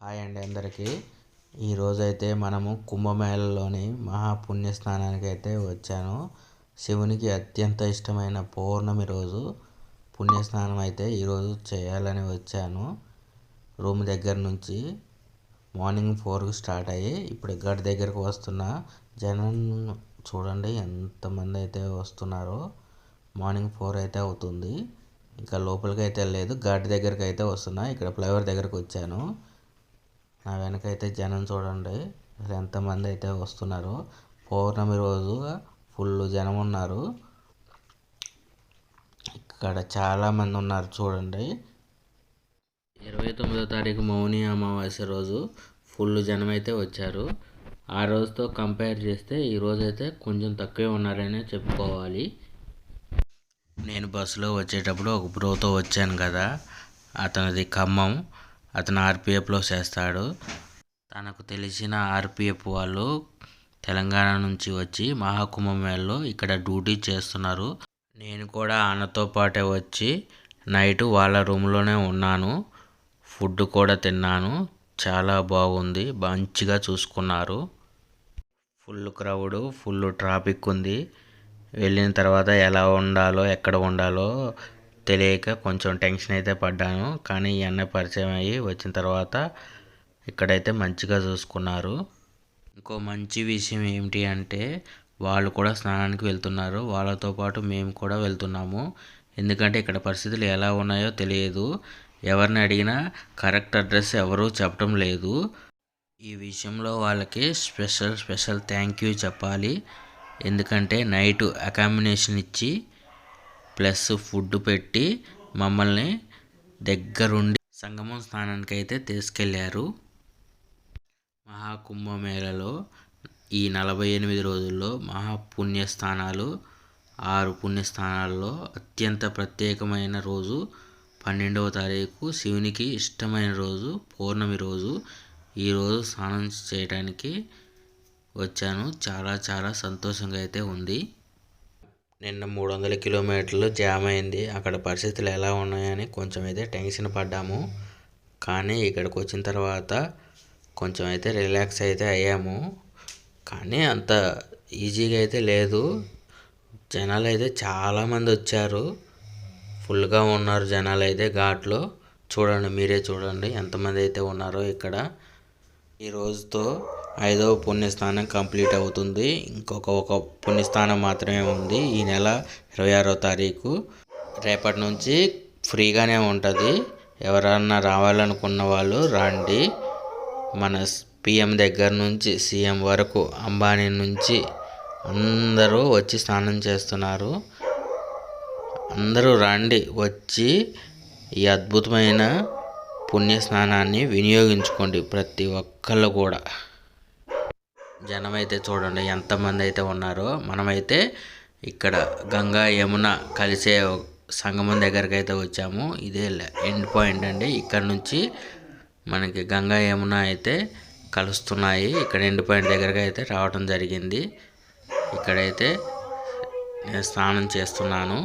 Hi అండి అందరికీ. ఈరోజైతే మనము కుంభమేళలోని మహాపుణ్యస్నానానికి అయితే వచ్చాను. శివునికి అత్యంత ఇష్టమైన పౌర్ణమి రోజు పుణ్యస్నానం అయితే ఈరోజు చేయాలని వచ్చాను. రూమ్ దగ్గర నుంచి మార్నింగ్ 4కి స్టార్ట్ అయ్యి ఇప్పుడు గడి దగ్గరకు వస్తున్న జనం చూడండి ఎంతమంది అయితే వస్తున్నారో. మార్నింగ్ 4 అయితే అవుతుంది. ఇంకా లోపలికి అయితే వెళ్ళలేదు, గడి దగ్గరికి అయితే వస్తున్నా. ఇక్కడ ఫ్లైఓవర్ దగ్గరకు వచ్చాను. నా వెనకైతే జనం చూడండి అసలు ఎంతమంది అయితే వస్తున్నారు. పౌర్ణమి రోజు ఫుల్ జనం ఉన్నారు. ఇక్కడ చాలామంది ఉన్నారు చూడండి. 29వ తారీఖు మౌని అమావాస్య రోజు ఫుల్ జనం అయితే వచ్చారు. ఆ రోజుతో కంపేర్ చేస్తే ఈ రోజు అయితే కొంచెం తక్కువే ఉన్నారనే చెప్పుకోవాలి. నేను బస్సులో వచ్చేటప్పుడు ఒక బ్రోతో వచ్చాను కదా, అతనిది ఖమ్మం. అతను ఆర్పిఎఫ్లో చేస్తాడు. తనకు తెలిసిన ఆర్పిఎఫ్ వాళ్ళు తెలంగాణ నుంచి వచ్చి మహాకుంభమేళలో ఇక్కడ డ్యూటీ చేస్తున్నారు. నేను కూడా అన్నతో పాటే వచ్చి నైట్ వాళ్ళ రూమ్లోనే ఉన్నాను. ఫుడ్ కూడా తిన్నాను. చాలా బాగుంది, మంచిగా చూసుకున్నారు. ఫుల్ క్రౌడ్, ఫుల్ ట్రాఫిక్ ఉంది. వెళ్ళిన తర్వాత ఎలా ఉండాలో ఎక్కడ ఉండాలో తెలియక కొంచెం టెన్షన్ అయితే పడ్డాను. కానీ ఈ అన్న పరిచయం అయ్యి వచ్చిన తర్వాత ఇక్కడైతే మంచిగా చూసుకున్నారు. ఇంకో మంచి విషయం ఏమిటి అంటే వాళ్ళు కూడా స్నానానికి వెళ్తున్నారు. వాళ్ళతో పాటు మేము కూడా వెళ్తున్నాము. ఎందుకంటే ఇక్కడ పరిస్థితులు ఎలా ఉన్నాయో తెలియదు. ఎవరిని అడిగినా కరెక్ట్ అడ్రస్ ఎవరూ చెప్పడం లేదు. ఈ విషయంలో వాళ్ళకి స్పెషల్ థ్యాంక్ యూ చెప్పాలి. ఎందుకంటే నైట్ అకామిడేషన్ ఇచ్చి ప్లస్ ఫుడ్ పెట్టి మమ్మల్ని దగ్గరుండి సంగమం స్నానానికి అయితే తీసుకెళ్లారు. మహాకుంభమేళలో ఈ 48 రోజుల్లో మహాపుణ్యస్థానాలు 6 పుణ్యస్థానాల్లో అత్యంత ప్రత్యేకమైన రోజు 12వ తారీఖు శివునికి ఇష్టమైన రోజు పౌర్ణమి రోజు. ఈరోజు స్నానం చేయడానికి వచ్చాను. చాలా సంతోషంగా అయితే ఉంది. నిన్న 300 కిలోమీటర్లు జామ్ అయింది. అక్కడ పరిస్థితులు ఎలా ఉన్నాయని కొంచెం అయితే టెన్షన్ పడ్డాము. కానీ ఇక్కడికి వచ్చిన తర్వాత కొంచెం అయితే రిలాక్స్ అయితే అయ్యాము. కానీ అంత ఈజీగా అయితే లేదు. జనాలు అయితే చాలామంది వచ్చారు. ఫుల్గా ఉన్నారు జనాలు అయితే ఘాట్లో. చూడండి, మీరే చూడండి ఎంతమంది అయితే ఉన్నారో ఇక్కడ. ఈ రోజుతో 5వ పుణ్యస్నానం కంప్లీట్ అవుతుంది. ఒక పుణ్యస్నానం మాత్రమే ఉంది ఈ నెల 26వ తారీఖు. రేపటి నుంచి ఫ్రీగానే ఉంటుంది. ఎవరన్నా రావాలనుకున్న వాళ్ళు రండి. మన పిఎం దగ్గర నుంచి సీఎం వరకు అంబానీ నుంచి అందరూ వచ్చి స్నానం చేస్తున్నారు. అందరూ రండి, వచ్చి ఈ అద్భుతమైన పుణ్యస్నానాన్ని వినియోగించుకోండి ప్రతి ఒక్కళ్ళు కూడా. జనం అయితే చూడండి ఎంతమంది అయితే ఉన్నారో. మనమైతే ఇక్కడ గంగా యమున కలిసే సంగమం దగ్గరికి అయితే వచ్చాము. ఇదే ఎండ్ పాయింట్ అండి. ఇక్కడ నుంచి మనకి గంగా యమున అయితే కలుస్తున్నాయి. ఇక్కడ ఎండ్ పాయింట్ దగ్గరికి అయితే రావడం జరిగింది. ఇక్కడైతే నేను స్నానం చేస్తున్నాను.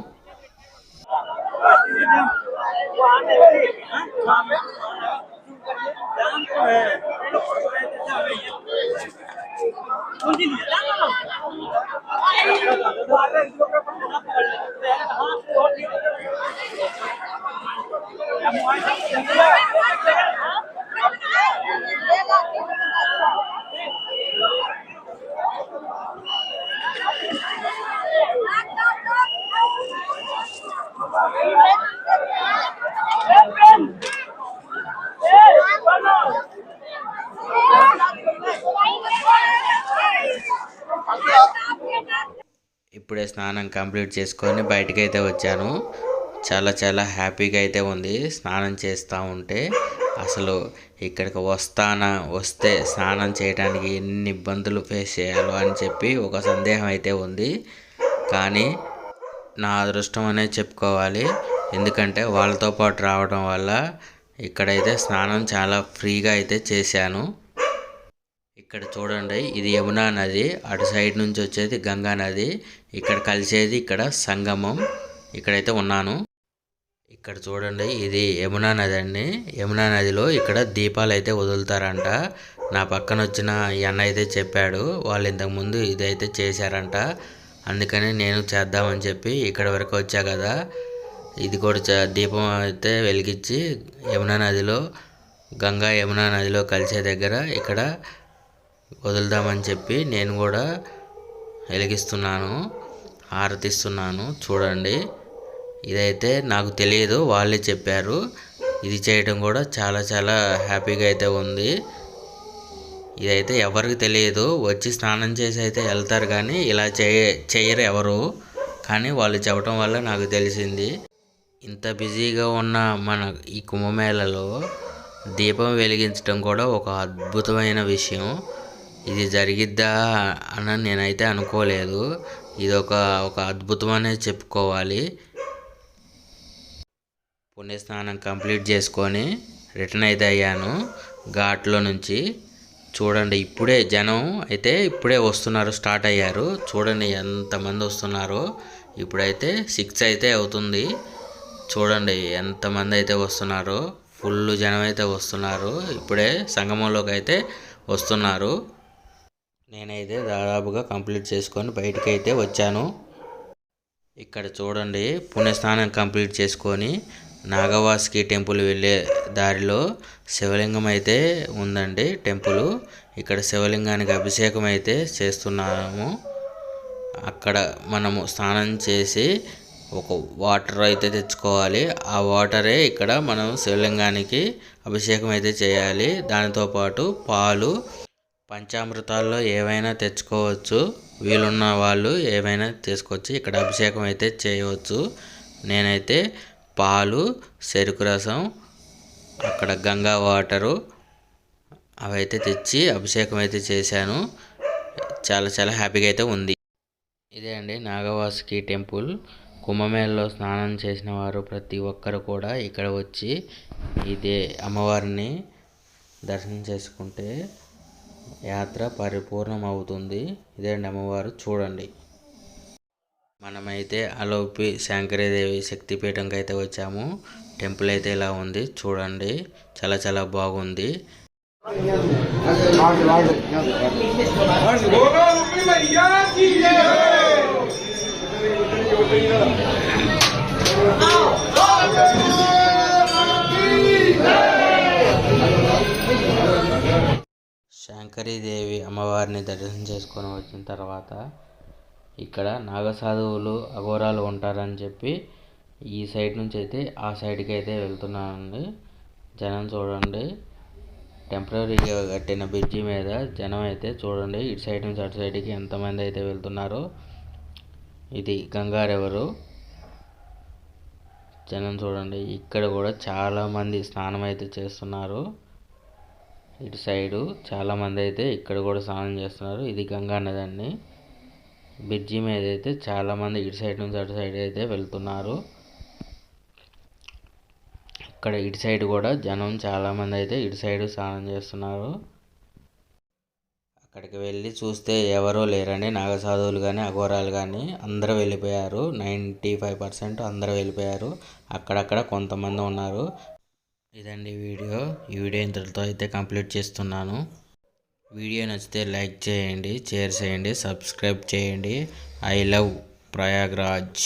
ఇప్పుడే స్నానం కంప్లీట్ చేసుకొని బయటకు అయితే వచ్చాను. చాలా హ్యాపీగా అయితే ఉంది స్నానం చేస్తూ ఉంటే. అసలు ఇక్కడికి వస్తే స్నానం చేయడానికి ఎన్ని ఇబ్బందులు ఫేస్ చేయాలో అని చెప్పి ఒక సందేహం అయితే ఉంది. కానీ నా అదృష్టం అనే చెప్పుకోవాలి. ఎందుకంటే వాళ్ళతో పాటు రావడం వల్ల ఇక్కడైతే స్నానం చాలా ఫ్రీగా అయితే చేశాను. ఇక్కడ చూడండి, ఇది యమునా నది, అటు సైడ్ నుంచి వచ్చేది గంగా నది. ఇక్కడ కలిసేది ఇక్కడ సంగమం. ఇక్కడైతే ఉన్నాను. ఇక్కడ చూడండి, ఇది యమునా నది అండి. యమునా నదిలో ఇక్కడ దీపాలు అయితే వదులుతారంట. నా పక్కన వచ్చిన ఈ అన్న అయితే చెప్పాడు, వాళ్ళు ఇంతకుముందు ఇదైతే చేశారంట. అందుకని నేను చేద్దామని చెప్పి ఇక్కడ వరకు వచ్చా కదా. ఇది కూడా దీపం అయితే వెలిగించి యమునా నదిలో, గంగా యమునా నదిలో కలిసే దగ్గర ఇక్కడ వదులుదామని చెప్పి నేను కూడా వెలిగిస్తున్నాను, హారతిస్తున్నాను. చూడండి, ఇదైతే నాకు తెలియదు, వాళ్ళే చెప్పారు. ఇది చేయడం కూడా చాలా చాలా హ్యాపీగా అయితే ఉంది. ఇదైతే ఎవరికి తెలియదు, వచ్చి స్నానం చేసి అయితే వెళ్తారు కానీ ఇలా చేయరు ఎవరు. కానీ వాళ్ళు చెప్పడం వల్ల నాకు తెలిసింది. ఇంత బిజీగా ఉన్న మన ఈ కుంభమేళలో దీపం వెలిగించడం కూడా ఒక అద్భుతమైన విషయం. ఇది జరిగిద్దా అని నేనైతే అనుకోలేదు. ఇది ఒక అద్భుతం అనేది చెప్పుకోవాలి. పుణ్యస్నానం కంప్లీట్ చేసుకొని రిటర్న్ అయితే అయ్యాను ఘాట్లో నుంచి. చూడండి, ఇప్పుడే జనం అయితే ఇప్పుడే వస్తున్నారు, స్టార్ట్ అయ్యారు. చూడండి ఎంతమంది వస్తున్నారో. ఇప్పుడైతే 6 అయితే అవుతుంది. చూడండి ఎంతమంది అయితే వస్తున్నారో. ఫుల్ జనం అయితే వస్తున్నారు. ఇప్పుడే సంగమంలోకి అయితే వస్తున్నారు. నేనైతే దాదాపుగా కంప్లీట్ చేసుకొని బయటికి అయితే వచ్చాను. ఇక్కడ చూడండి, పుణ్యస్నానం కంప్లీట్ చేసుకొని నాగవాసుకి టెంపుల్ వెళ్ళే దారిలో శివలింగం అయితే ఉందండి టెంపుల్. ఇక్కడ శివలింగానికి అభిషేకం అయితే చేస్తున్నాము. అక్కడ మనము స్నానం చేసి ఒక వాటర్ అయితే తెచ్చుకోవాలి. ఆ వాటరే ఇక్కడ మనం శివలింగానికి అభిషేకం అయితే చేయాలి. దానితో పాటు పాలు, పంచామృతాల్లో ఏవైనా తెచ్చుకోవచ్చు. వీలున్న వాళ్ళు ఏవైనా తీసుకోవచ్చు. ఇక్కడ అభిషేకం అయితే చేయవచ్చు. నేనైతే పాలు, చెరుకు రసం, అక్కడ గంగా వాటరు అవైతే తెచ్చి అభిషేకం అయితే చేశాను. చాలా చాలా హ్యాపీగా అయితే ఉంది. ఇదే అండి నాగవాసుకి టెంపుల్. కుంభమేళలో స్నానం చేసిన వారు ప్రతి ఒక్కరు కూడా ఇక్కడ వచ్చి ఇదే అమ్మవారిని దర్శనం చేసుకుంటే యాత్ర పరిపూర్ణం అవుతుంది. ఇదే అండి అమ్మవారు. చూడండి, మనమైతే అలోపి శంకరీదేవి శక్తిపీఠంకి అయితే వచ్చాము. టెంపుల్ అయితే ఇలా ఉంది. చూడండి, చాలా చాలా బాగుంది. శంకరీదేవి అమ్మవారిని దర్శనం చేసుకొని వచ్చిన తర్వాత ఇక్కడ నాగసాధువులు, అఘోరాలు ఉంటారని చెప్పి ఈ సైడ్ నుంచి అయితే ఆ సైడ్కి అయితే వెళ్తున్నానండి. జనం చూడండి, టెంపరీగా కట్టిన బ్రిడ్జి మీద జనం అయితే చూడండి, ఇటు సైడ్ నుంచి అటు సైడ్కి ఎంతమంది అయితే వెళ్తున్నారో. ఇది గంగా రివరు. జనం చూడండి, ఇక్కడ కూడా చాలామంది స్నానం అయితే చేస్తున్నారు. ఇటు సైడు చాలామంది అయితే ఇక్కడ కూడా స్నానం చేస్తున్నారు. ఇది గంగా నది అండి. బ్రిడ్జి మీద అయితే చాలామంది ఇటు సైడ్ నుంచి అటు సైడ్ అయితే వెళ్తున్నారు. ఇక్కడ ఇటు సైడ్ కూడా జనం చాలామంది అయితే ఇటు సైడ్ స్నానం చేస్తున్నారు. అక్కడికి వెళ్ళి చూస్తే ఎవరో లేరండి. నాగసాధువులు కానీ అఘోరాలు కానీ అందరూ వెళ్ళిపోయారు. 95% అందరూ వెళ్ళిపోయారు. అక్కడక్కడ కొంతమంది ఉన్నారు. ఇదండి వీడియో. ఈ వీడియో ఇంతటితో అయితే కంప్లీట్ చేస్తున్నాను. వీడియో నచ్చితే లైక్ చేయండి, షేర్ చేయండి, సబ్స్క్రైబ్ చేయండి. I love Prayagraj.